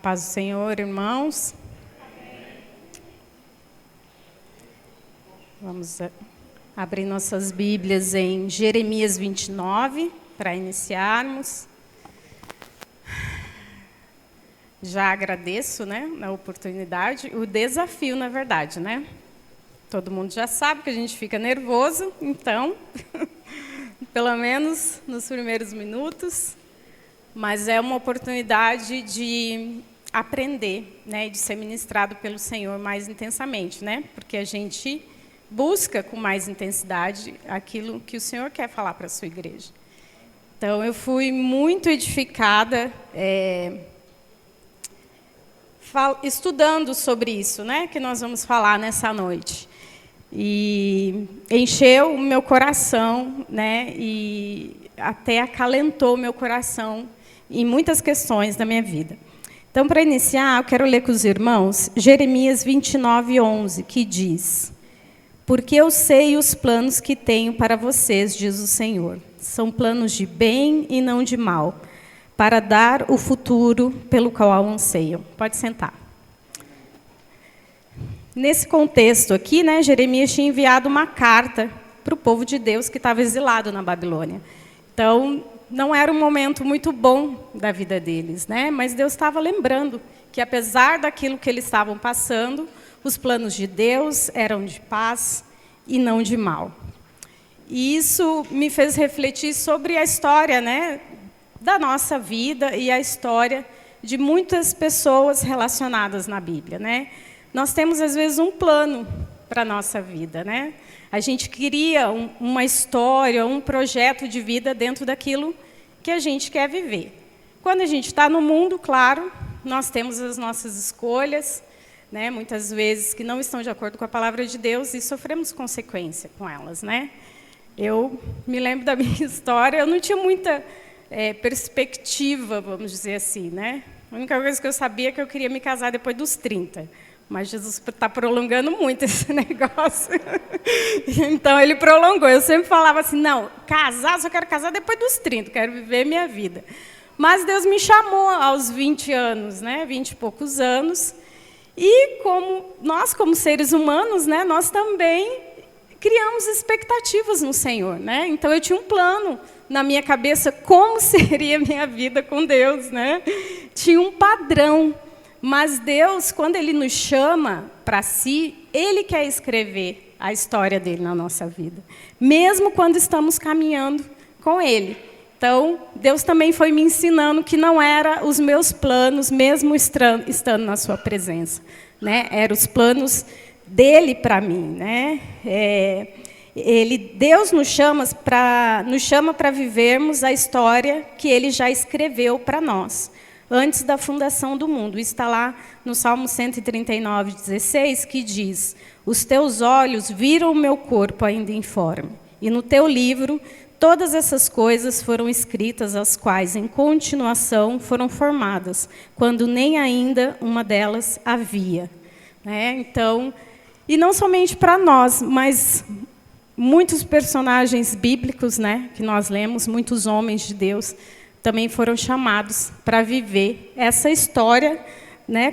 paz do Senhor, irmãos. Vamos abrir nossas Bíblias em Jeremias 29, para iniciarmos. Já agradeço, a oportunidade, o desafio, na verdade, Todo mundo já sabe que a gente fica nervoso, então, pelo menos nos primeiros minutos, mas é uma oportunidade de aprender, de ser ministrado pelo Senhor mais intensamente, porque a gente busca com mais intensidade aquilo que o Senhor quer falar para a sua igreja. Então, eu fui muito edificada estudando sobre isso, que nós vamos falar nessa noite. E encheu o meu coração, e até acalentou o meu coração em muitas questões da minha vida. Então, para iniciar, eu quero ler com os irmãos Jeremias 29, 11, que diz: porque eu sei os planos que tenho para vocês, diz o Senhor. São planos de bem e não de mal, para dar o futuro pelo qual anseiam. Pode sentar. Nesse contexto aqui, Jeremias tinha enviado uma carta para o povo de Deus que estava exilado na Babilônia. Então, não era um momento muito bom da vida deles, mas Deus estava lembrando que, apesar daquilo que eles estavam passando, os planos de Deus eram de paz e não de mal. E isso me fez refletir sobre a história, da nossa vida e a história de muitas pessoas relacionadas na Bíblia, Nós temos, às vezes, um plano para a nossa vida, A gente cria uma história, um projeto de vida dentro daquilo que a gente quer viver. Quando a gente está no mundo, claro, nós temos as nossas escolhas, muitas vezes que não estão de acordo com a palavra de Deus e sofremos consequência com elas, Eu me lembro da minha história, eu não tinha muita perspectiva, vamos dizer assim, A única coisa que eu sabia é que eu queria me casar depois dos 30. Mas Jesus está prolongando muito esse negócio. Então, ele prolongou. Eu sempre falava assim, não, casar, só quero casar depois dos 30, quero viver minha vida. Mas Deus me chamou aos 20 anos, 20 e poucos anos. E como seres humanos, nós também criamos expectativas no Senhor. Então, eu tinha um plano na minha cabeça como seria a minha vida com Deus. Tinha um padrão. Mas Deus, quando Ele nos chama para si, Ele quer escrever a história dele na nossa vida, mesmo quando estamos caminhando com Ele. Então, Deus também foi me ensinando que não eram os meus planos, mesmo estando na sua presença. Eram os planos dEle para mim. Deus nos chama para vivermos a história que Ele já escreveu para nós, antes da fundação do mundo. Isso está lá no Salmo 139, 16, que diz: os teus olhos viram o meu corpo ainda informe, e no teu livro todas essas coisas foram escritas, as quais, em continuação, foram formadas, quando nem ainda uma delas havia. Então, e não somente para nós, mas muitos personagens bíblicos, que nós lemos, muitos homens de Deus, também foram chamados para viver essa história,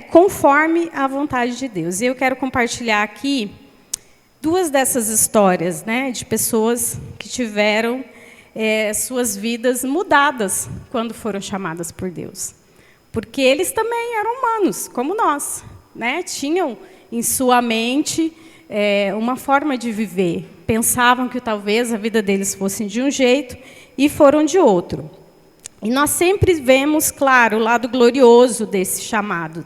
conforme a vontade de Deus. E eu quero compartilhar aqui duas dessas histórias, de pessoas que tiveram suas vidas mudadas quando foram chamadas por Deus. Porque eles também eram humanos, como nós. Tinham em sua mente uma forma de viver. Pensavam que talvez a vida deles fosse de um jeito e foram de outro. E nós sempre vemos, claro, o lado glorioso desse chamado,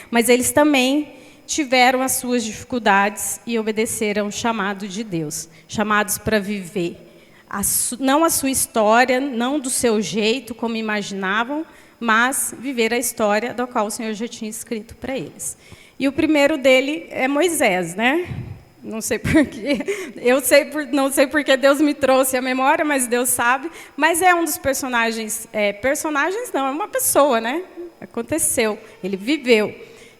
Mas eles também tiveram as suas dificuldades e obedeceram ao chamado de Deus. Chamados para viver, não a sua história, não do seu jeito, como imaginavam, mas viver a história da qual o Senhor já tinha escrito para eles. E o primeiro dele é Moisés, Não sei porquê, não sei porque Deus me trouxe a memória, mas Deus sabe. Mas é um dos personagens, personagens não, é uma pessoa, Aconteceu, ele viveu.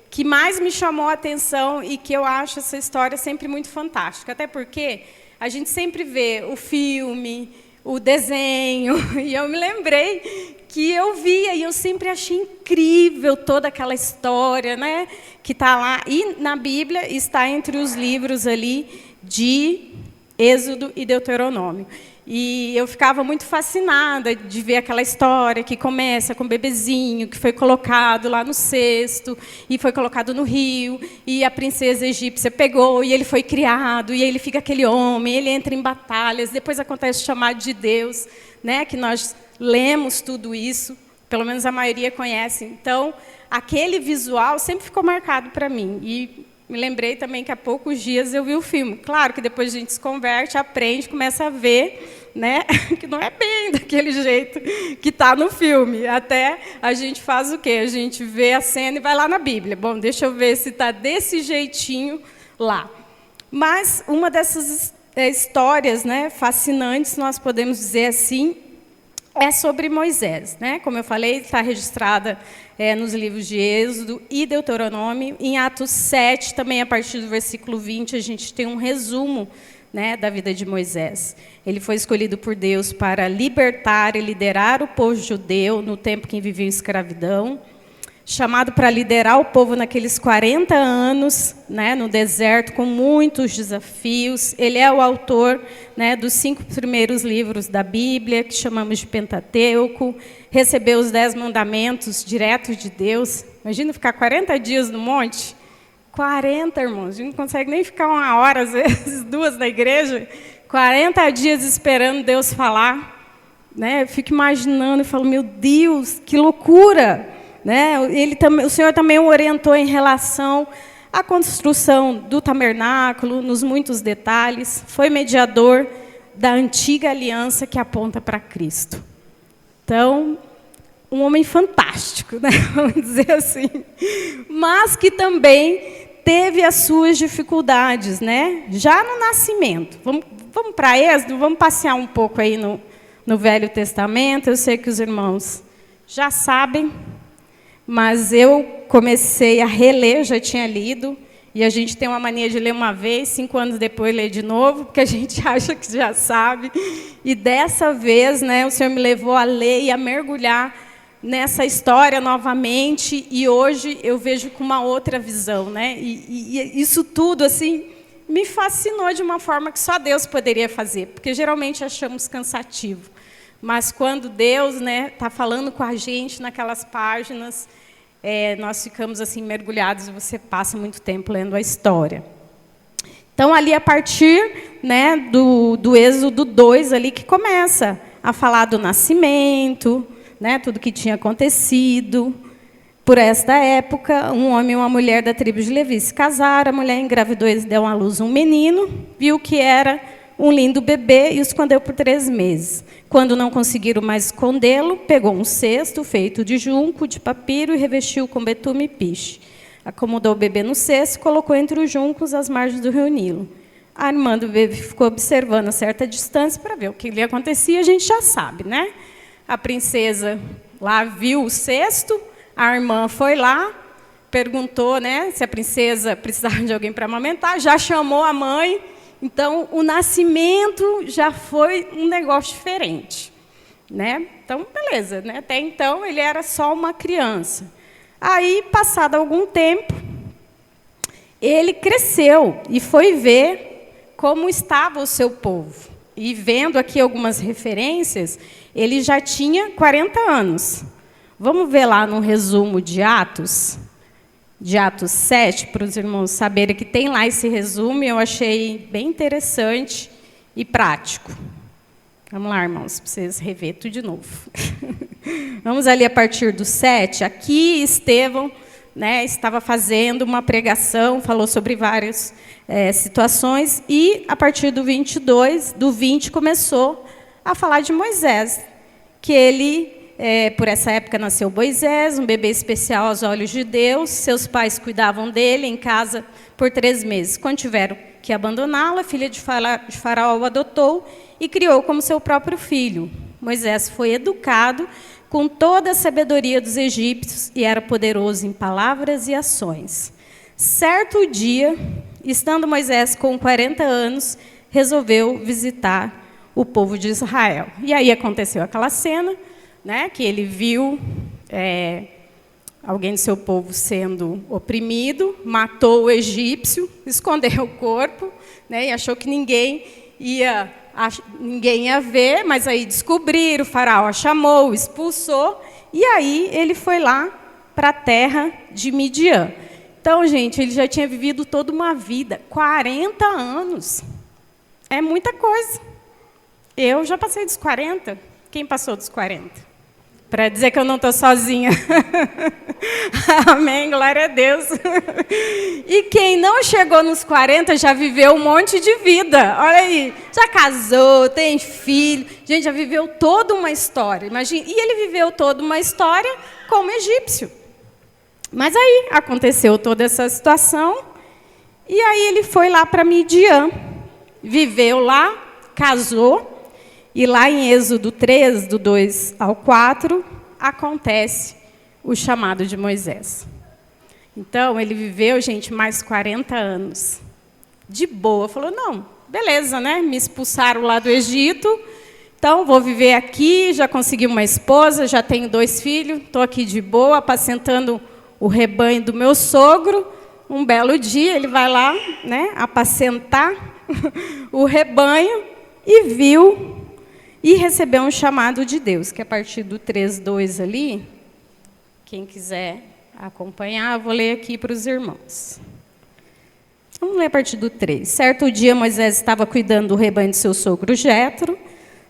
Que mais me chamou a atenção e que eu acho essa história sempre muito fantástica. Até porque a gente sempre vê o filme, o desenho, e eu me lembrei que eu via, e eu sempre achei incrível toda aquela história, né, que está lá. E na Bíblia está entre os livros ali de Êxodo e Deuteronômio. E eu ficava muito fascinada de ver aquela história que começa com o bebezinho, que foi colocado lá no cesto, e foi colocado no rio, e a princesa egípcia pegou, e ele foi criado, e ele fica aquele homem, ele entra em batalhas, depois acontece o chamado de Deus, né, que nós lemos tudo isso, pelo menos a maioria conhece. Então, aquele visual sempre ficou marcado para mim. E me lembrei também que há poucos dias eu vi o filme. Claro que depois a gente se converte, aprende, começa a ver, né, que não é bem daquele jeito que está no filme. Até a gente faz o quê? A gente vê a cena e vai lá na Bíblia. Bom, deixa eu ver se está desse jeitinho lá. Mas uma dessas histórias, né, fascinantes, nós podemos dizer assim, é sobre Moisés, né? Como eu falei, está registrada nos livros de Êxodo e Deuteronômio. Em Atos 7, também a partir do versículo 20, a gente tem um resumo, né, da vida de Moisés. Ele foi escolhido por Deus para libertar e liderar o povo judeu no tempo que vivia em escravidão, chamado para liderar o povo naqueles 40 anos, né, no deserto, com muitos desafios. Ele é o autor, né, dos 5 primeiros livros da Bíblia, que chamamos de Pentateuco. Recebeu os 10 mandamentos diretos de Deus. Imagina ficar 40 dias no monte. 40, irmãos. A gente não consegue nem ficar 1 hora, às vezes 2 na igreja. 40 dias esperando Deus falar. Né? Eu fico imaginando e falo, meu Deus, que loucura! Né? O Senhor também o orientou em relação à construção do tabernáculo, nos muitos detalhes. Foi mediador da antiga aliança que aponta para Cristo. Então, um homem fantástico, né? Vamos dizer assim. Mas que também teve as suas dificuldades, né? Já no nascimento. Vamos para Êxodo, vamos passear um pouco aí no Velho Testamento. Eu sei que os irmãos já sabem, mas eu comecei a reler, já tinha lido, e a gente tem uma mania de ler uma vez, 5 anos depois ler de novo, porque a gente acha que já sabe. E dessa vez, né, o Senhor me levou a ler e a mergulhar nessa história novamente, e hoje eu vejo com uma outra visão, né? E isso tudo assim me fascinou de uma forma que só Deus poderia fazer, porque geralmente achamos cansativo. Mas quando Deus, né, está falando com a gente naquelas páginas, nós ficamos assim mergulhados e você passa muito tempo lendo a história. Então, ali a partir, né, do Êxodo 2, ali, que começa a falar do nascimento, né, tudo que tinha acontecido. Por esta época, um homem e uma mulher da tribo de Levi se casaram, a mulher engravidou e deu à luz um menino, viu que era um lindo bebê e o escondeu por 3 meses. Quando não conseguiram mais escondê-lo, pegou um cesto feito de junco, de papiro, e revestiu com betume e piche. Acomodou o bebê no cesto e colocou entre os juncos às margens do rio Nilo. A irmã do bebê ficou observando a certa distância para ver o que lhe acontecia, a gente já sabe, né? A princesa lá viu o cesto, a irmã foi lá, perguntou, né, se a princesa precisava de alguém para amamentar, já chamou a mãe. Então, o nascimento já foi um negócio diferente, né? Então, beleza, né? Até então, ele era só uma criança. Aí, passado algum tempo, ele cresceu e foi ver como estava o seu povo. E vendo aqui algumas referências, ele já tinha 40 anos. Vamos ver lá no resumo de Atos 7, para os irmãos saberem que tem lá esse resumo, eu achei bem interessante e prático. Vamos lá, irmãos, para vocês rever tudo de novo. Vamos ali a partir do 7. Aqui Estevão, né, estava fazendo uma pregação, falou sobre várias situações, e a partir do 22, do 20, começou a falar de Moisés, que ele... por essa época nasceu Moisés, um bebê especial aos olhos de Deus. Seus pais cuidavam dele em casa por 3 meses. Quando tiveram que abandoná-lo, a filha de Faraó o adotou e criou como seu próprio filho. Moisés foi educado com toda a sabedoria dos egípcios e era poderoso em palavras e ações. Certo dia, estando Moisés com 40 anos, resolveu visitar o povo de Israel. E aí aconteceu aquela cena, né, que ele viu alguém do seu povo sendo oprimido, matou o egípcio, escondeu o corpo, né, e achou que ninguém ia ver, mas aí descobriram, o faraó a chamou, o expulsou, e aí ele foi lá para a terra de Midian. Então, gente, ele já tinha vivido toda uma vida, 40 anos. É muita coisa. Eu já passei dos 40. Quem passou dos 40? Para dizer que eu não estou sozinha. Amém, glória a Deus. E quem não chegou nos 40 já viveu um monte de vida. Olha aí, já casou, tem filho. Gente, já viveu toda uma história. Imagina. E ele viveu toda uma história como egípcio. Mas aí aconteceu toda essa situação. E aí ele foi lá para Midian. Viveu lá, casou. E lá em Êxodo 3, do 2 ao 4, acontece o chamado de Moisés. Então, ele viveu, gente, mais 40 anos. De boa. Falou, não, beleza, né? Me expulsaram lá do Egito, então vou viver aqui, já consegui uma esposa, já tenho 2 filhos, estou aqui de boa, apacentando o rebanho do meu sogro. Um belo dia, ele vai lá, né, apacentar o rebanho e viu e recebeu um chamado de Deus, que é a partir do 3:2 ali, quem quiser acompanhar, eu vou ler aqui para os irmãos. Vamos ler a partir do 3. Certo dia, Moisés estava cuidando do rebanho de seu sogro Jetro,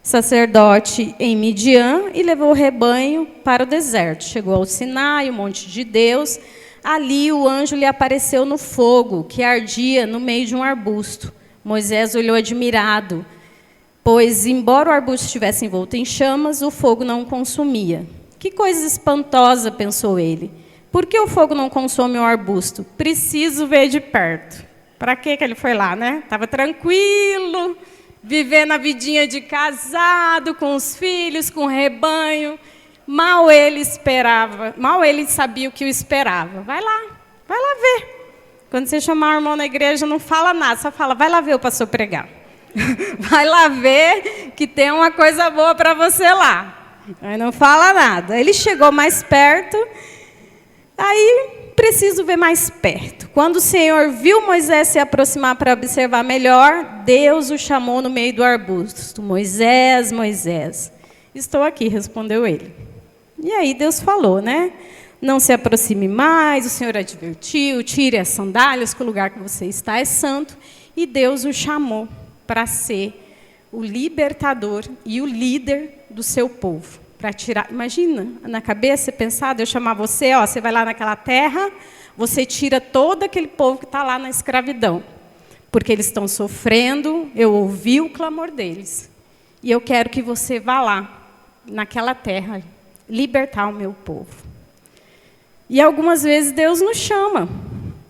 sacerdote em Midian, e levou o rebanho para o deserto. Chegou ao Sinai, o monte de Deus. Ali o anjo lhe apareceu no fogo, que ardia no meio de um arbusto. Moisés olhou admirado, pois, embora o arbusto estivesse envolto em chamas, o fogo não o consumia. Que coisa espantosa, pensou ele. Por que o fogo não consome o arbusto? Preciso ver de perto. Para que ele foi lá, né? Estava tranquilo, vivendo a vidinha de casado, com os filhos, com o rebanho. Mal ele esperava, mal ele sabia o que o esperava. Vai lá ver. Quando você chamar o irmão na igreja, não fala nada, só fala, vai lá ver o pastor pregar. Vai lá ver que tem uma coisa boa para você lá. Aí não fala nada. Ele chegou mais perto, aí preciso ver mais perto. Quando o Senhor viu Moisés se aproximar para observar melhor, Deus o chamou no meio do arbusto. Moisés, Moisés. Estou aqui, respondeu ele. E aí Deus falou, né? Não se aproxime mais, o Senhor advertiu, tire as sandálias, que o lugar que você está é santo. E Deus o chamou para ser o libertador e o líder do seu povo. Para tirar, imagina, na cabeça, pensar, Deus chamar você, ó, você vai lá naquela terra, você tira todo aquele povo que está lá na escravidão. Porque eles estão sofrendo, eu ouvi o clamor deles. E eu quero que você vá lá, naquela terra, libertar o meu povo. E algumas vezes Deus nos chama,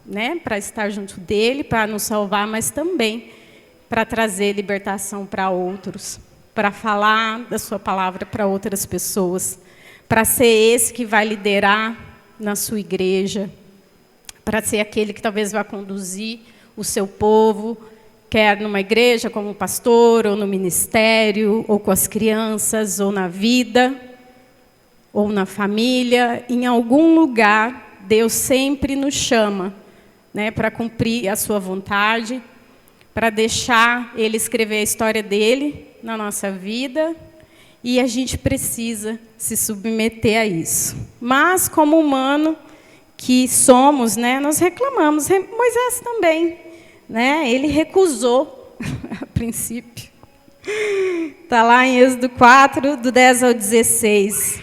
né, para estar junto dele, para nos salvar, mas também para trazer libertação para outros, para falar da sua palavra para outras pessoas, para ser esse que vai liderar na sua igreja, para ser aquele que talvez vá conduzir o seu povo, quer numa igreja como pastor, ou no ministério, ou com as crianças, ou na vida, ou na família. Em algum lugar, Deus sempre nos chama, né, para cumprir a sua vontade, para deixar Ele escrever a história dele na nossa vida, e a gente precisa se submeter a isso. Mas, como humano que somos, né, nós reclamamos. Moisés também, né, ele recusou a princípio. Está lá em Êxodo 4, do 10 ao 16.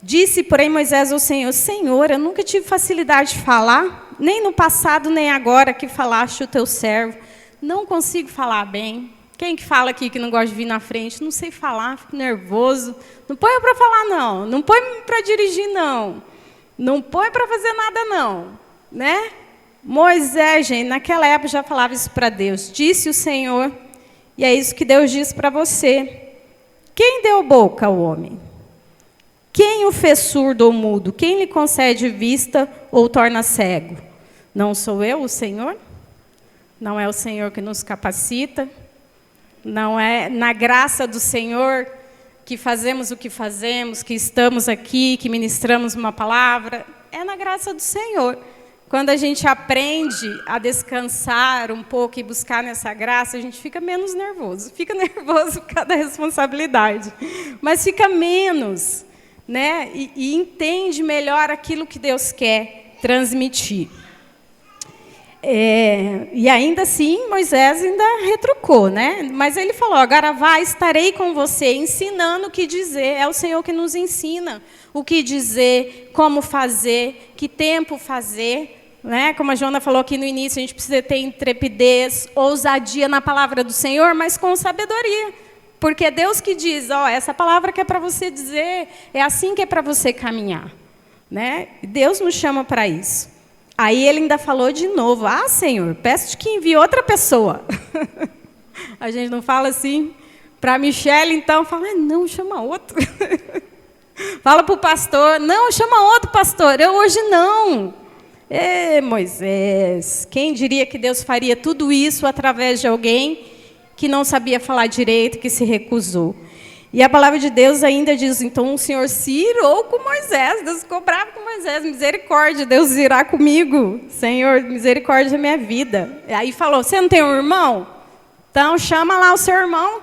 Disse, porém, Moisés ao Senhor, Senhor, eu nunca tive facilidade de falar, nem no passado, nem agora que falaste o teu servo. Não consigo falar bem. Quem que fala aqui que não gosta de vir na frente? Não sei falar, fico nervoso. Não põe para falar, não. Não põe para dirigir, não. Não põe para fazer nada, não. Né? Moisés, gente, naquela época já falava isso para Deus. Disse o Senhor, e é isso que Deus diz para você. Quem deu boca ao homem? Quem o fez surdo ou mudo? Quem lhe concede vista ou torna cego? Não sou eu, o Senhor? Não é o Senhor que nos capacita? Não é na graça do Senhor que fazemos o que fazemos, que estamos aqui, que ministramos uma palavra. É na graça do Senhor. Quando a gente aprende a descansar um pouco e buscar nessa graça, a gente fica menos nervoso. Fica nervoso por causa da responsabilidade, mas fica menos, né? E entende melhor aquilo que Deus quer transmitir. E ainda assim, Moisés ainda retrucou, né? Mas ele falou, agora vai, estarei com você, ensinando o que dizer. É o Senhor que nos ensina o que dizer, como fazer, que tempo fazer. Né? Como a Joana falou aqui no início, a gente precisa ter intrepidez, ousadia na palavra do Senhor, mas com sabedoria. Porque é Deus que diz, essa palavra que é para você dizer, é assim que é para você caminhar. Né? Deus nos chama para isso. Aí ele ainda falou de novo, Senhor, peço-te que envie outra pessoa. A gente não fala assim, para a Michele, então, fala, não, chama outro. Fala para o pastor, não, chama outro pastor, eu hoje não. Moisés, quem diria que Deus faria tudo isso através de alguém que não sabia falar direito, que se recusou. E a palavra de Deus ainda diz, então o Senhor se irou com Moisés, Deus ficou bravo com Moisés, misericórdia, Deus irá comigo, Senhor, misericórdia da minha vida. Aí falou, você não tem um irmão? Então chama lá o seu irmão,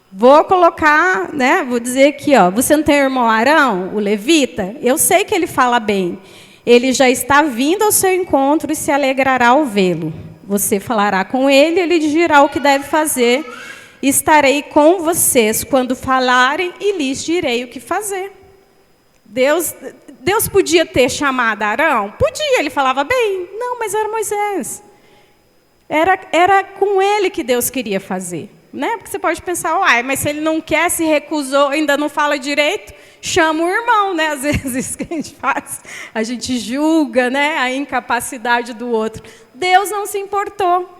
vou colocar, né, vou dizer aqui, você não tem irmão Arão, o levita? Eu sei que ele fala bem, ele já está vindo ao seu encontro e se alegrará ao vê-lo. Você falará com ele, ele dirá o que deve fazer. Estarei com vocês quando falarem e lhes direi o que fazer. Deus podia ter chamado Arão? Podia, ele falava bem. Não, mas era Moisés. Era com ele que Deus queria fazer. Né? Porque você pode pensar, mas se ele não quer, se recusou, ainda não fala direito, chama o irmão. Né? Às vezes que a gente faz, a gente julga, né, a incapacidade do outro. Deus não se importou.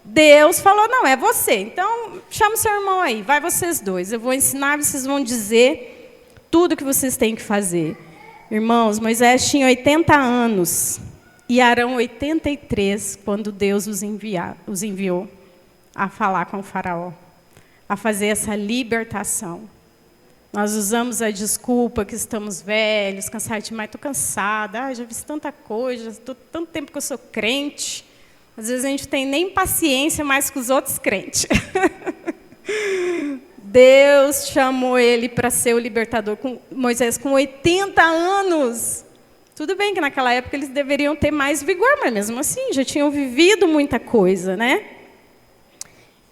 Deus falou, não, é você. Então, chama o seu irmão aí, vai vocês dois. Eu vou ensinar, vocês vão dizer tudo o que vocês têm que fazer. Irmãos, Moisés tinha 80 anos e Arão 83, quando Deus os enviou a falar com o faraó, a fazer essa libertação. Nós usamos a desculpa que estamos velhos, cansados demais, estou cansada, já fiz tanta coisa, estou tanto tempo que eu sou crente. Às vezes a gente tem nem paciência mais com os outros crentes. Deus chamou ele para ser o libertador, Moisés com 80 anos. Tudo bem que naquela época eles deveriam ter mais vigor, mas mesmo assim já tinham vivido muita coisa, né?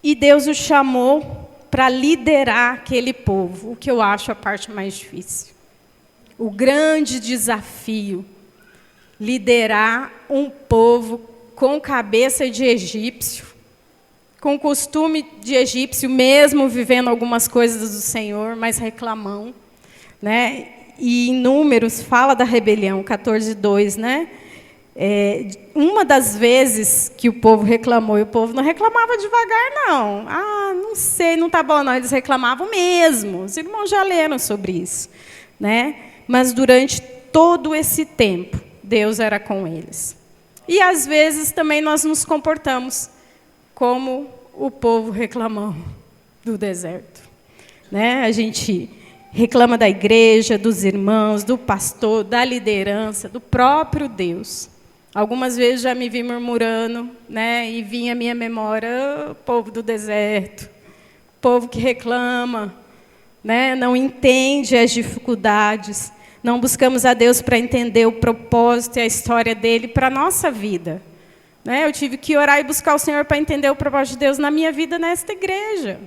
E Deus o chamou para liderar aquele povo, o que eu acho a parte mais difícil. O grande desafio, liderar um povo com cabeça de egípcio, com costume de egípcio, mesmo vivendo algumas coisas do Senhor, mas reclamão. Né? E em Números fala da rebelião, 14:2, né? Uma das vezes que o povo reclamou, e o povo não reclamava devagar, não. Não sei, não está bom, não. Eles reclamavam mesmo. Os irmãos já leram sobre isso. Né? Mas durante todo esse tempo, Deus era com eles. E, às vezes, também nós nos comportamos como o povo reclamou do deserto. Né? A gente reclama da igreja, dos irmãos, do pastor, da liderança, do próprio Deus. Algumas vezes já me vi murmurando, né? E vinha à minha memória, o povo do deserto, o povo que reclama, né? Não entende as dificuldades. Não buscamos a Deus para entender o propósito e a história dele para a nossa vida. Né? Eu tive que orar e buscar o Senhor para entender o propósito de Deus na minha vida nesta igreja.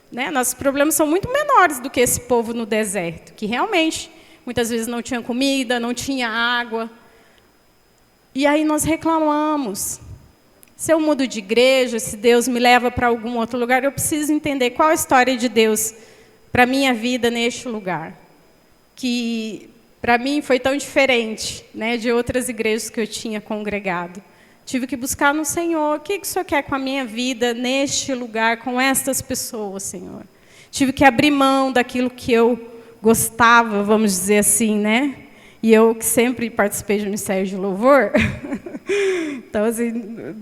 Né? Nossos problemas são muito menores do que esse povo no deserto, que realmente, muitas vezes não tinha comida, não tinha água. E aí nós reclamamos. Se eu mudo de igreja, se Deus me leva para algum outro lugar, eu preciso entender qual a história de Deus para a minha vida neste lugar. Que para mim foi tão diferente, né, de outras igrejas que eu tinha congregado. Tive que buscar no Senhor, o que o Senhor quer com a minha vida neste lugar, com estas pessoas, Senhor. Tive que abrir mão daquilo que eu gostava, vamos dizer assim, né? E eu que sempre participei de ministério de louvor, então, assim,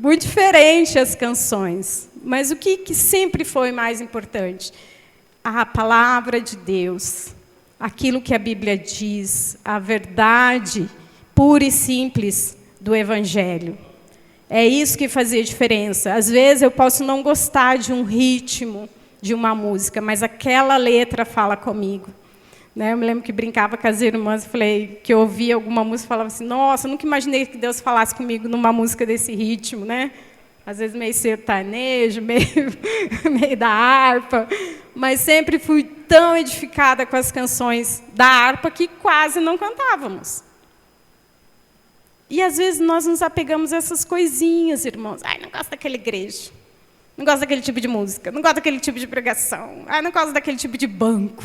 muito diferente as canções. mas o que sempre foi mais importante? A palavra de Deus, aquilo que a Bíblia diz, a verdade pura e simples do Evangelho. É isso que fazia diferença. Às vezes eu posso não gostar de um ritmo, de uma música, mas aquela letra fala comigo. Né? Eu me lembro que brincava com as irmãs, falei que eu ouvia alguma música e falava assim, nossa, eu nunca imaginei que Deus falasse comigo numa música desse ritmo, né? Às vezes meio sertanejo, meio da harpa, mas sempre fui tão edificada com as canções da harpa que quase não cantávamos. E às vezes nós nos apegamos a essas coisinhas, irmãos. Ai, não gosto daquela igreja, não gosto daquele tipo de música, não gosto daquele tipo de pregação, ai, não gosto daquele tipo de banco.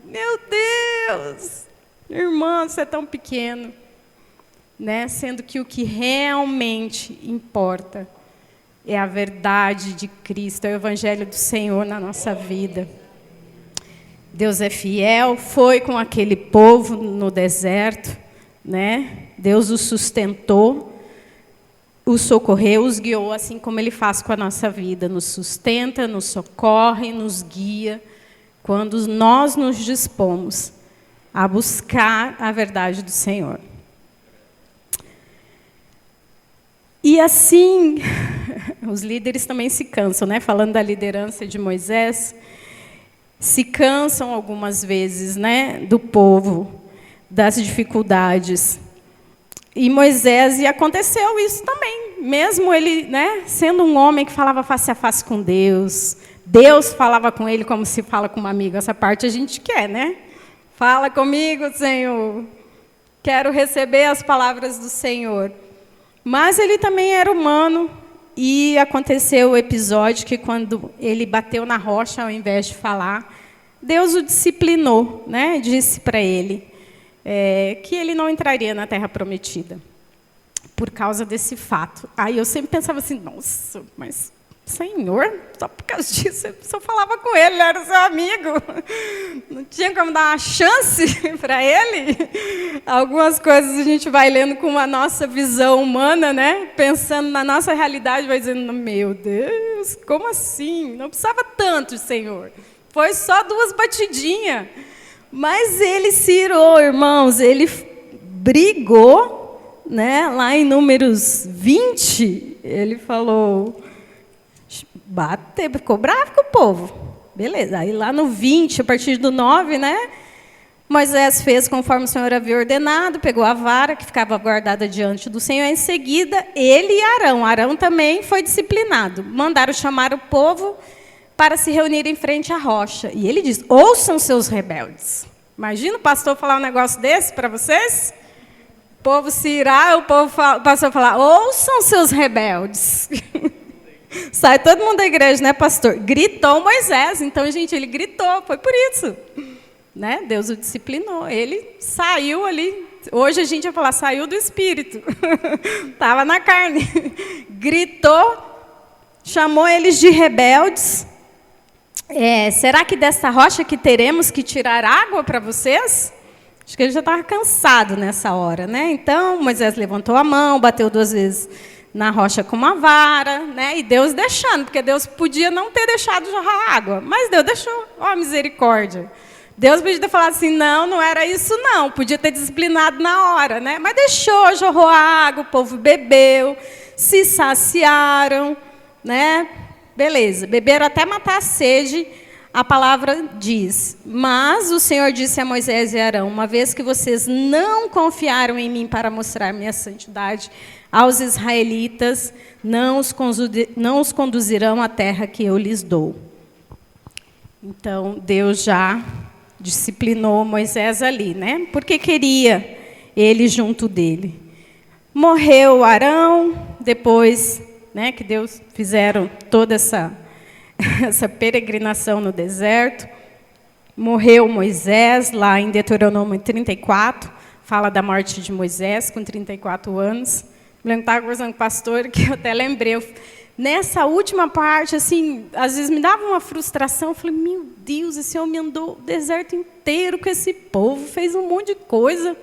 Meu Deus! Irmão, você é tão pequeno. Né? Sendo que o que realmente importa é a verdade de Cristo, é o Evangelho do Senhor na nossa vida. Deus é fiel, foi com aquele povo no deserto, né? Deus os sustentou, os socorreu, os guiou, assim como Ele faz com a nossa vida, nos sustenta, nos socorre, nos guia, quando nós nos dispomos a buscar a verdade do Senhor. E assim, os líderes também se cansam, né? Falando da liderança de Moisés, se cansam algumas vezes, né? Do povo, das dificuldades. E Moisés, e aconteceu isso também. Mesmo ele, né? Sendo um homem que falava face a face com Deus, Deus falava com ele como se fala com um amigo. Essa parte a gente quer, né? Fala comigo, Senhor. Quero receber as palavras do Senhor. Mas ele também era humano, e aconteceu o episódio que, quando ele bateu na rocha, ao invés de falar, Deus o disciplinou, né? Disse para ele que ele não entraria na Terra Prometida, por causa desse fato. Aí eu sempre pensava assim, nossa, mas Senhor, só por causa disso, eu só falava com ele, ele era seu amigo. Não tinha como dar uma chance para ele? Algumas coisas a gente vai lendo com a nossa visão humana, né? Pensando na nossa realidade, vai dizendo, meu Deus, como assim? Não precisava tanto, Senhor. Foi só 2 batidinhas. Mas ele se irou, irmãos, ele brigou, né? Lá em Números 20, ele falou... ficou bravo com o povo. Beleza. Aí lá no 20, a partir do 9, né? Moisés fez conforme o Senhor havia ordenado, pegou a vara que ficava guardada diante do Senhor. Em seguida, ele e Arão. Arão também foi disciplinado. Mandaram chamar o povo para se reunir em frente à rocha. E ele diz, ouçam seus rebeldes. Imagina o pastor falar um negócio desse para vocês? O povo se irá, o pastor falar, ouçam seus rebeldes. Sai todo mundo da igreja, né, pastor? Gritou Moisés. Então, gente, ele gritou, foi por isso. Né? Deus o disciplinou. Ele saiu ali. Hoje a gente vai falar, saiu do espírito. Estava na carne. Gritou, chamou eles de rebeldes. Será que desta rocha que teremos que tirar água para vocês? Acho que ele já estava cansado nessa hora, né? Então, Moisés levantou a mão, bateu 2 vezes na rocha com uma vara, né? E Deus deixando, porque Deus podia não ter deixado jorrar água, mas Deus deixou. Ó, misericórdia. Deus podia ter falado assim, não era isso não, podia ter disciplinado na hora, né? Mas deixou, jorrou a água, o povo bebeu, se saciaram, né? Beleza, beberam até matar a sede. A palavra diz, mas o Senhor disse a Moisés e Arão, uma vez que vocês não confiaram em mim para mostrar minha santidade aos israelitas, não os conduzirão à terra que eu lhes dou. Então, Deus já disciplinou Moisés ali, né? Porque queria ele junto dele. Morreu Arão, depois, né, que Deus fizeram toda essa peregrinação no deserto. Morreu Moisés, lá em Deuteronômio 34, fala da morte de Moisés, com 34 anos. Me lembro que estava conversando com o pastor, que eu até lembrei. Nessa última parte, assim, às vezes me dava uma frustração. Eu falei, meu Deus, esse homem andou o deserto inteiro com esse povo, fez um monte de coisa.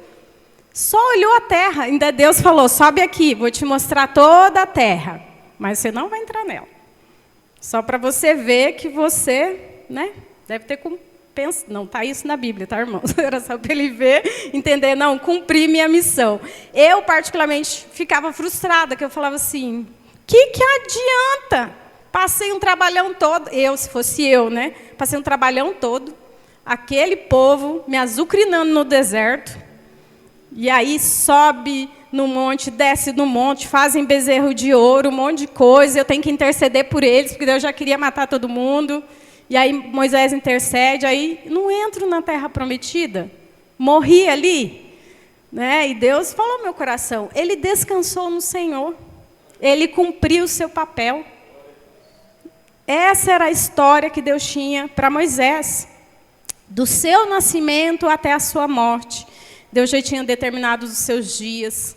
Só olhou a terra. Ainda Deus falou, sobe aqui, vou te mostrar toda a terra. Mas você não vai entrar nela. Só para você ver que você, né, deve ter não está isso na Bíblia, tá, irmãos? Era só para ele ver, entender, não, cumpri minha missão. Eu, particularmente, ficava frustrada, que eu falava assim, que adianta? Passei um trabalhão todo, se fosse eu, né? Passei um trabalhão todo, aquele povo me azucrinando no deserto, e aí sobe no monte, desce no monte, fazem bezerro de ouro, um monte de coisa, eu tenho que interceder por eles, porque Deus já queria matar todo mundo. E aí Moisés intercede, aí não entro na terra prometida, morri ali. Né? E Deus falou no meu coração, ele descansou no Senhor, ele cumpriu o seu papel. Essa era a história que Deus tinha para Moisés, do seu nascimento até a sua morte. Deus já tinha determinado os seus dias,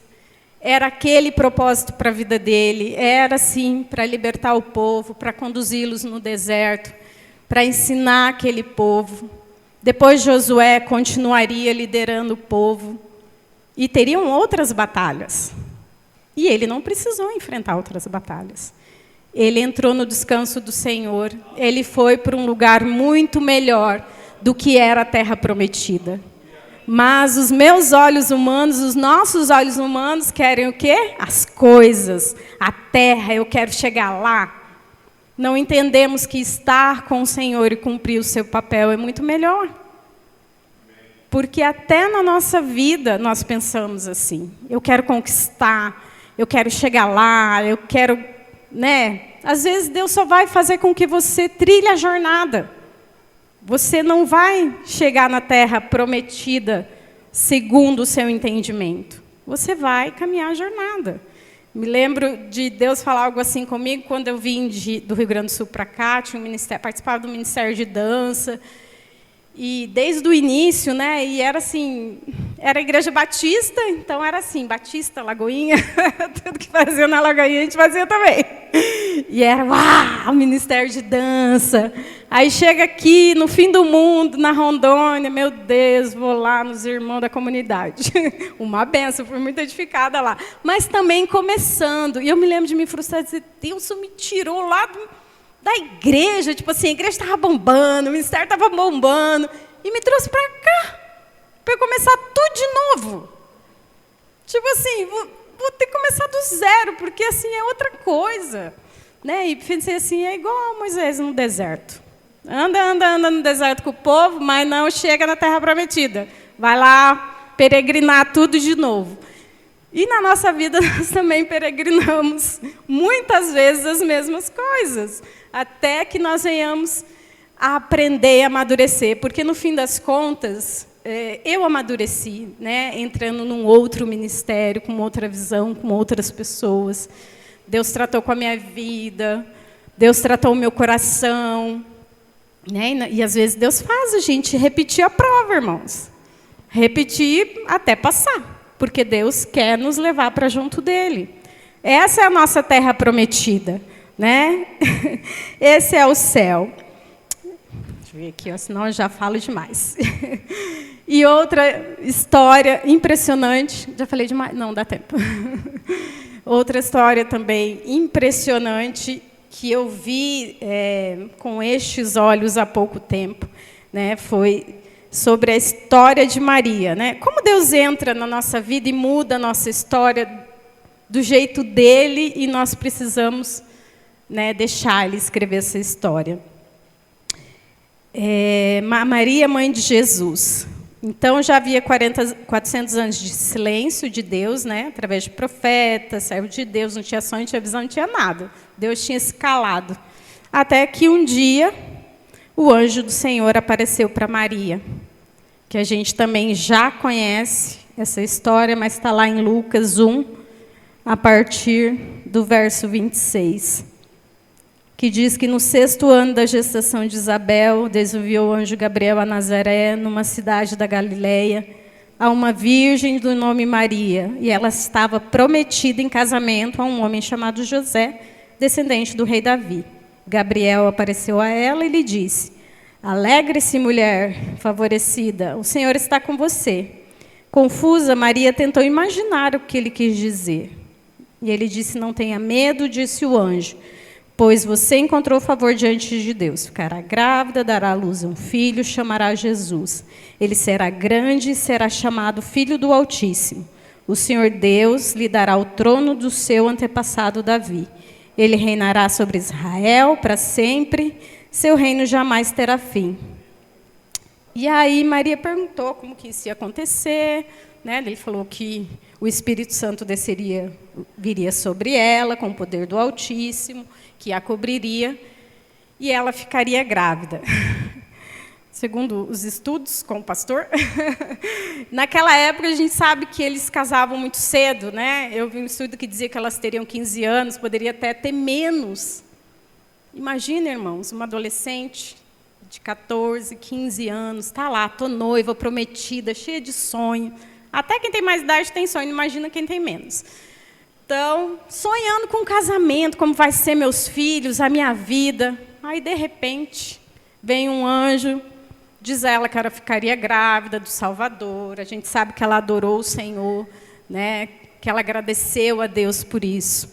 era aquele propósito para a vida dele, era assim, para libertar o povo, para conduzi-los no deserto, para ensinar aquele povo. Depois Josué continuaria liderando o povo. E teriam outras batalhas. E ele não precisou enfrentar outras batalhas. Ele entrou no descanso do Senhor. Ele foi para um lugar muito melhor do que era a terra prometida. Mas os meus olhos humanos, os nossos olhos humanos querem o quê? As coisas, a terra, eu quero chegar lá. Não entendemos que estar com o Senhor e cumprir o seu papel é muito melhor. Porque até na nossa vida nós pensamos assim, eu quero conquistar, eu quero chegar lá, eu quero, né? Às vezes Deus só vai fazer com que você trilhe a jornada. Você não vai chegar na terra prometida segundo o seu entendimento. Você vai caminhar a jornada. Me lembro de Deus falar algo assim comigo quando eu vim do Rio Grande do Sul para cá, participava do Ministério de Dança, e desde o início, né, e era assim, era a Igreja Batista, então era assim, Batista, Lagoinha, tudo que fazia na Lagoinha a gente fazia também. E era, uau, Ministério de Dança. Aí chega aqui, no fim do mundo, na Rondônia, meu Deus, vou lá nos irmãos da comunidade. Uma benção, fui muito edificada lá. Mas também começando, e eu me lembro de me frustrar, de dizer, Deus me tirou lá da igreja, tipo assim, a igreja estava bombando, o ministério estava bombando, e me trouxe para cá, para eu começar tudo de novo. Tipo assim, vou ter que começar do zero, porque assim é outra coisa. Né? E pensei assim, é igual Moisés no deserto. Anda no deserto com o povo, mas não chega na terra prometida. Vai lá peregrinar tudo de novo. E na nossa vida nós também peregrinamos muitas vezes as mesmas coisas, até que nós venhamos a aprender e amadurecer, porque no fim das contas, eu amadureci, né, entrando num outro ministério, com outra visão, com outras pessoas. Deus tratou com a minha vida, Deus tratou o meu coração, né, e às vezes Deus faz a gente repetir a prova, irmãos, repetir até passar. Porque Deus quer nos levar para junto dele. Essa é a nossa terra prometida, né? Esse é o céu. Deixa eu ver aqui, senão eu já falo demais. E outra história impressionante, já falei demais? Não, dá tempo. Outra história também impressionante, que eu vi com estes olhos há pouco tempo, né? Foi sobre a história de Maria, né? Como Deus entra na nossa vida e muda a nossa história do jeito dele, e nós precisamos, né, deixar ele escrever essa história. Maria, mãe de Jesus. Então, já havia 400 anos de silêncio de Deus, né, através de profetas, servo de Deus, não tinha sonho, não tinha visão, não tinha nada. Deus tinha se calado. Até que um dia o anjo do Senhor apareceu para Maria, que a gente também já conhece essa história, mas está lá em Lucas 1, a partir do verso 26, que diz que no 6º ano da gestação de Isabel, Deus enviou o anjo Gabriel a Nazaré, numa cidade da Galileia, a uma virgem do nome Maria, e ela estava prometida em casamento a um homem chamado José, descendente do rei Davi. Gabriel apareceu a ela e lhe disse: alegre-se, mulher favorecida, o Senhor está com você. Confusa, Maria tentou imaginar o que ele quis dizer. E ele disse: não tenha medo, disse o anjo, pois você encontrou favor diante de Deus. Ficará grávida, dará à luz um filho, chamará Jesus. Ele será grande e será chamado Filho do Altíssimo. O Senhor Deus lhe dará o trono do seu antepassado Davi. Ele reinará sobre Israel para sempre, seu reino jamais terá fim. E aí Maria perguntou como que isso ia acontecer, né? Ele falou que o Espírito Santo viria sobre ela com o poder do Altíssimo, que a cobriria, e ela ficaria grávida. Segundo os estudos com o pastor, naquela época a gente sabe que eles casavam muito cedo, né? Eu vi um estudo que dizia que elas teriam 15 anos, poderia até ter menos. Imagina, irmãos, uma adolescente de 14, 15 anos, está lá, estou noiva, prometida, cheia de sonho. Até quem tem mais idade tem sonho, imagina quem tem menos. Então, sonhando com um casamento, como vai ser meus filhos, a minha vida. Aí, de repente, vem um anjo, diz a ela que ela ficaria grávida do Salvador. A gente sabe que ela adorou o Senhor, né? Que ela agradeceu a Deus por isso.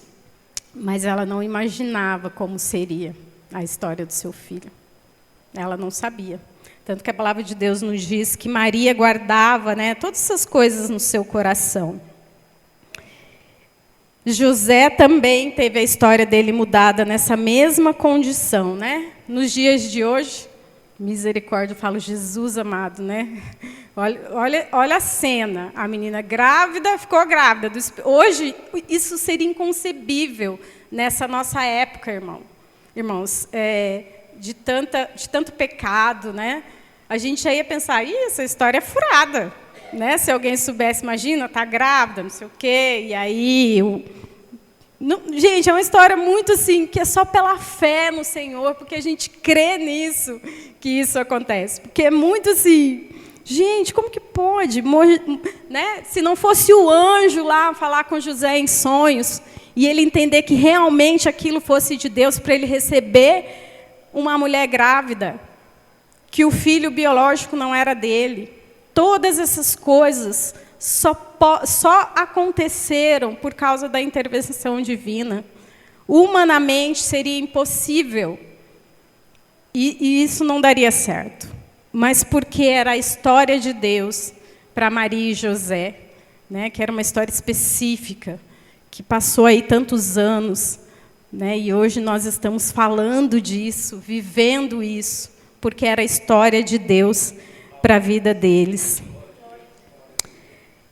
Mas ela não imaginava como seria a história do seu filho. Ela não sabia. Tanto que a palavra de Deus nos diz que Maria guardava, né, todas essas coisas no seu coração. José também teve a história dele mudada nessa mesma condição, né? Nos dias de hoje, misericórdia, eu falo, Jesus amado, né? Olha a cena, a menina grávida, ficou grávida. Hoje, isso seria inconcebível nessa nossa época, irmãos. De tanto pecado, né? A gente já ia pensar, essa história é furada, né? Se alguém soubesse, imagina, está grávida, não sei o quê, e aí... Gente, é uma história muito assim, que é só pela fé no Senhor, porque a gente crê nisso, que isso acontece. Porque é muito assim, gente, como que pode? Né? Se não fosse o anjo lá falar com José em sonhos, e ele entender que realmente aquilo fosse de Deus, para ele receber uma mulher grávida, que o filho biológico não era dele. Todas essas coisas só aconteceram por causa da intervenção divina. Humanamente seria impossível. E isso não daria certo. Mas porque era a história de Deus para Maria e José, né, que era uma história específica, que passou aí tantos anos, né, e hoje nós estamos falando disso, vivendo isso, porque era a história de Deus para a vida deles.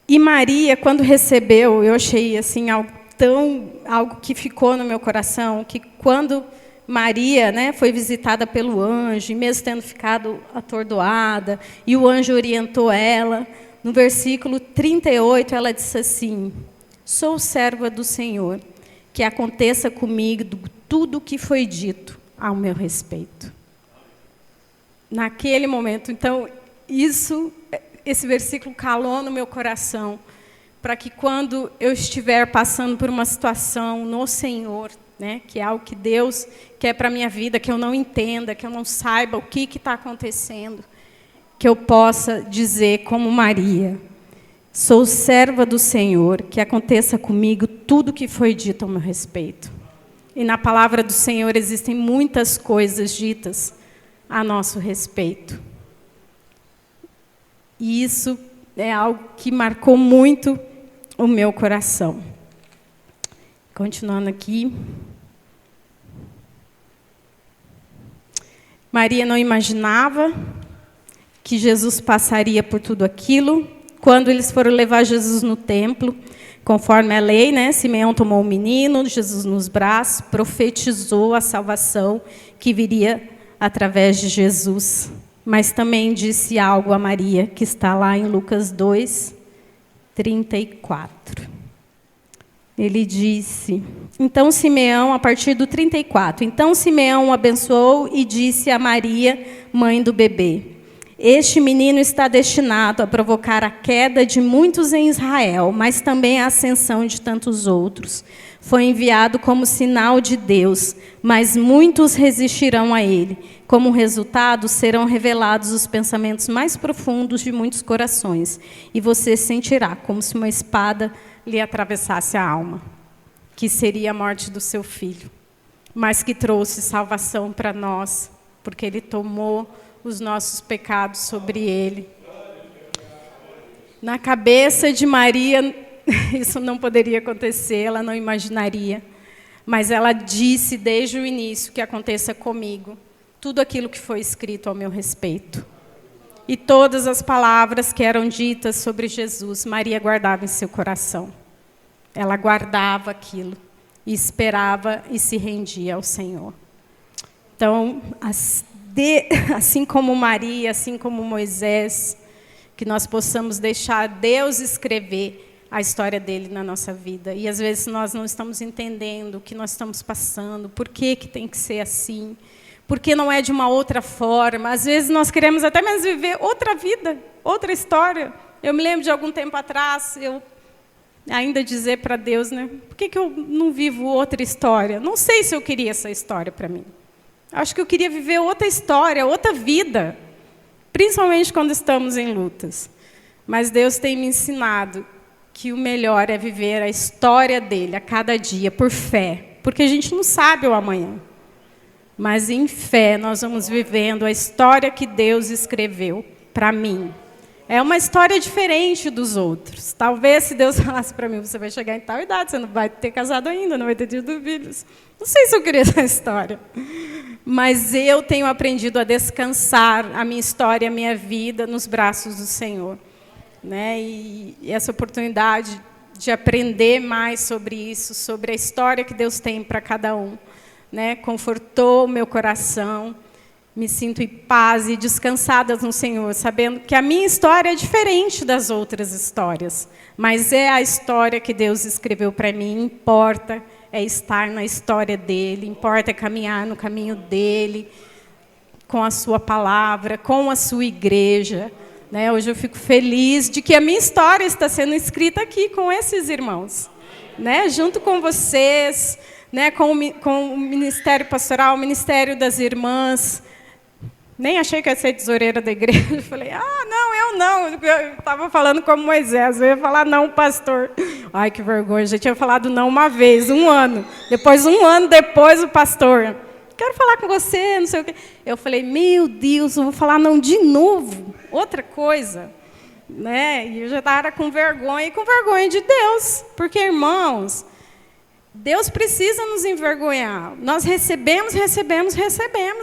E Maria, quando recebeu, eu achei assim algo que ficou no meu coração, que quando Maria, né, foi visitada pelo anjo, e mesmo tendo ficado atordoada, e o anjo orientou ela, no versículo 38, ela disse assim: sou serva do Senhor, que aconteça comigo tudo o que foi dito ao meu respeito. Naquele momento, então, esse versículo calou no meu coração, para que quando eu estiver passando por uma situação no Senhor, né, que é algo que Deus quer para a minha vida, que eu não entenda, que eu não saiba o que está acontecendo, que eu possa dizer como Maria: sou serva do Senhor, que aconteça comigo tudo o que foi dito ao meu respeito. E na palavra do Senhor existem muitas coisas ditas a nosso respeito. E isso é algo que marcou muito o meu coração. Continuando aqui. Maria não imaginava que Jesus passaria por tudo aquilo. Quando eles foram levar Jesus no templo, conforme a lei, né, Simeão tomou o menino, Jesus nos braços, profetizou a salvação que viria através de Jesus. Mas também disse algo a Maria, que está lá em Lucas 2, 34. Ele disse, então Simeão, a partir do 34, então Simeão o abençoou e disse a Maria, mãe do bebê: este menino está destinado a provocar a queda de muitos em Israel, mas também a ascensão de tantos outros. Foi enviado como sinal de Deus, mas muitos resistirão a ele. Como resultado, serão revelados os pensamentos mais profundos de muitos corações, e você sentirá como se uma espada lhe atravessasse a alma, que seria a morte do seu filho. mas que trouxe salvação para nós, porque Ele tomou os nossos pecados sobre Ele. Na cabeça de Maria, isso não poderia acontecer, ela não imaginaria. Mas ela disse desde o início que aconteça comigo tudo aquilo que foi escrito ao meu respeito. E todas as palavras que eram ditas sobre Jesus, Maria guardava em seu coração. Ela guardava aquilo e esperava e se rendia ao Senhor. Então, assim como Maria, assim como Moisés, que nós possamos deixar Deus escrever a história dele na nossa vida. E às vezes nós não estamos entendendo o que nós estamos passando, por que tem que ser assim, por que não é de uma outra forma. Às vezes nós queremos até mesmo viver outra vida, outra história. Eu me lembro de algum tempo atrás, eu ainda dizer para Deus, né, por que eu não vivo outra história? Não sei se eu queria essa história para mim. Acho que eu queria viver outra história, outra vida, principalmente quando estamos em lutas. Mas Deus tem me ensinado que o melhor é viver a história dele a cada dia, por fé. Porque a gente não sabe o amanhã. Mas em fé nós vamos vivendo a história que Deus escreveu para mim. É uma história diferente dos outros. Talvez se Deus falasse para mim, você vai chegar em tal idade, você não vai ter casado ainda, não vai ter tido filhos. Não sei se eu queria essa história. Mas eu tenho aprendido a descansar a minha história, a minha vida nos braços do Senhor. Né? E essa oportunidade de aprender mais sobre isso, sobre a história que Deus tem para cada um, né? Confortou o meu coração, me sinto em paz e descansada no Senhor, sabendo que a minha história é diferente das outras histórias, mas é a história que Deus escreveu para mim, importa é estar na história dele, importa é caminhar no caminho dele, com a sua palavra, com a sua igreja. Né, hoje eu fico feliz de que a minha história está sendo escrita aqui com esses irmãos, né, junto com vocês, né, com o Ministério Pastoral, o Ministério das Irmãs. Nem achei que ia ser tesoureira da igreja. Falei, não, eu não. Eu estava falando como Moisés, eu ia falar não, pastor. Ai, que vergonha, já tinha falado não uma vez, um ano. Depois, um ano depois, o pastor... Quero falar com você, não sei o quê. Eu falei, meu Deus, eu vou falar não de novo. Outra coisa. Né? E eu já estava com vergonha, e com vergonha de Deus. Porque, irmãos, Deus precisa nos envergonhar. Nós recebemos,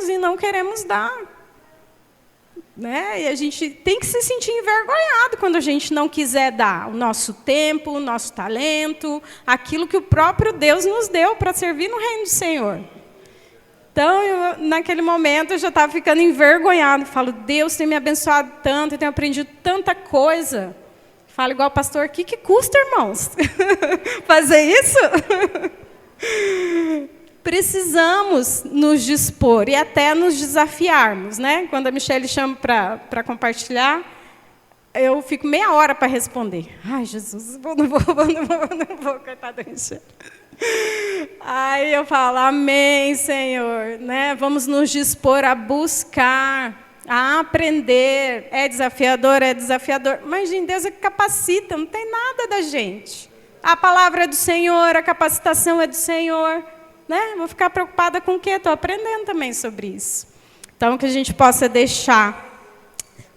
e não queremos dar. Né? E a gente tem que se sentir envergonhado quando a gente não quiser dar o nosso tempo, o nosso talento, aquilo que o próprio Deus nos deu para servir no reino do Senhor. Então, naquele momento, eu já estava ficando envergonhado. Falo, Deus tem me abençoado tanto, eu tenho aprendido tanta coisa. Falo igual o pastor, o que custa, irmãos? Fazer isso? Precisamos nos dispor e até nos desafiarmos. Né? Quando a Michelle chama para compartilhar, eu fico meia hora para responder. Ai, Jesus, não vou, coitada da Michelle. Aí eu falo, amém, Senhor, né? Vamos nos dispor a buscar, a aprender. É desafiador, mas em Deus é que capacita, não tem nada da gente. A palavra é do Senhor, a capacitação é do Senhor, né? Vou ficar preocupada com o quê? Estou aprendendo também sobre isso. Então, que a gente possa deixar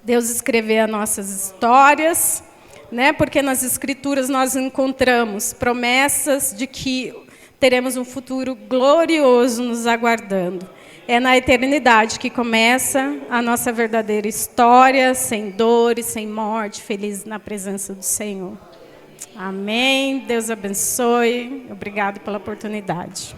Deus escrever as nossas histórias, né? Porque nas Escrituras nós encontramos promessas de que teremos um futuro glorioso nos aguardando. É na eternidade que começa a nossa verdadeira história, sem dores, sem morte, feliz na presença do Senhor. Amém. Deus abençoe. Obrigado pela oportunidade.